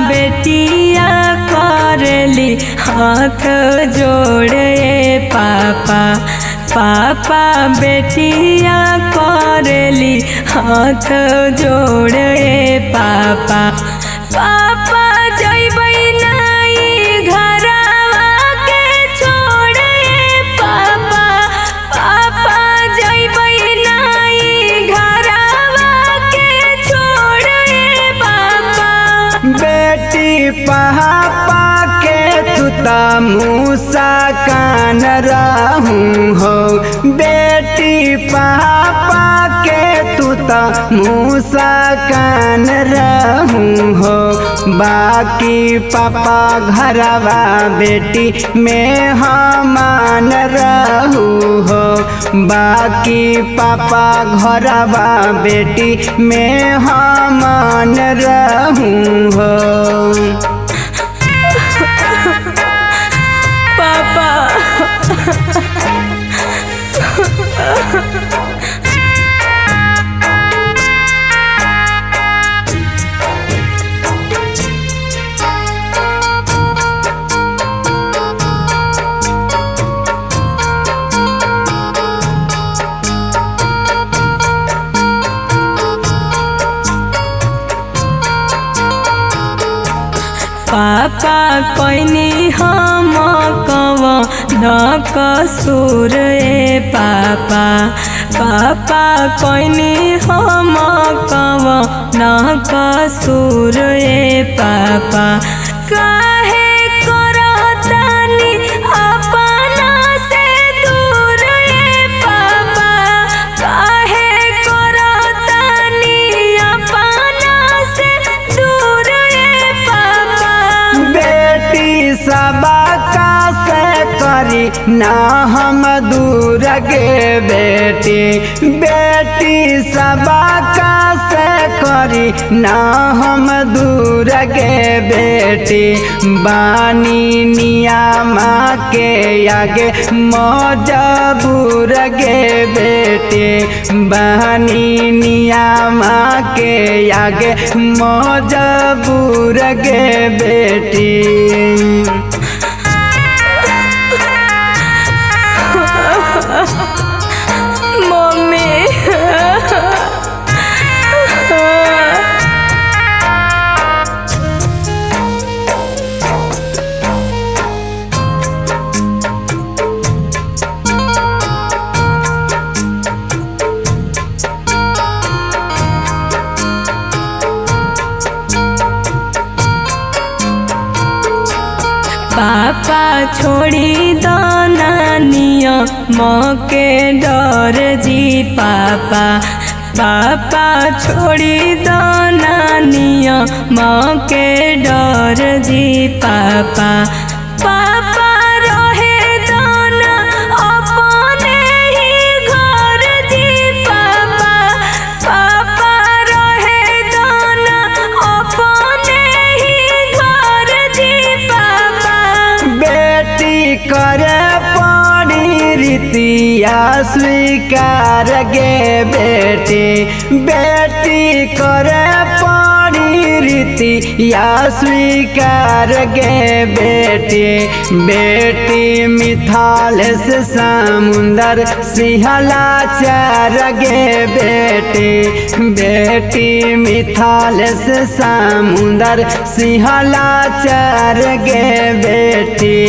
बेटिया करेली हाथ जोड़े पापा बेटिया करेली हाथ जोड़े पापा जइबै नाई घरवा के छोड़े पापा जइबै नाई घरवा के छोड़े पापा। बेटी पापा के तुता मूसा कान रहूं हो, बेटी पापा के तुता मूसा कान रहूं हो। बाकी पापा घरवा बेटी में हमान रहूं हो, बाकी पापा घरवा बेटी में हमान रहूं हो। पापा पापा कोइनी हम कव न कसूर पापा कोइनी हम कव न कसूर पापा। काहे करतानी अपना से दूर पापा, काहे करतानी अपना से दूर पापा। बेटी सबा का से करी ना हम दूर गे बेटी, बेटी सबा का से करी ना हम दूर गे बेटी। बानी नियामा के आगे मजबूर गे बेटी, बानी नियामा के आगे मजबूर गे बेटी। मम्मी पापा छोड़ी दो नानिया मौके डर जी पापा छोड़ी दो नानिया मौके डर जी पापा रहे दोना अपने ही घर जी पापा रहे दोना अपने ही घर जी पापा। बेटी करे पड़ी रीतिया स्वीकार गे बेटी, बेटी करे पड़ी रीतिया स्वीकार गे बेटी। बेटी मिथाल से समुंदर सिहला चार गे बेटी, बेटी मिथाल से समुंदर सिहला चार गे बेटी।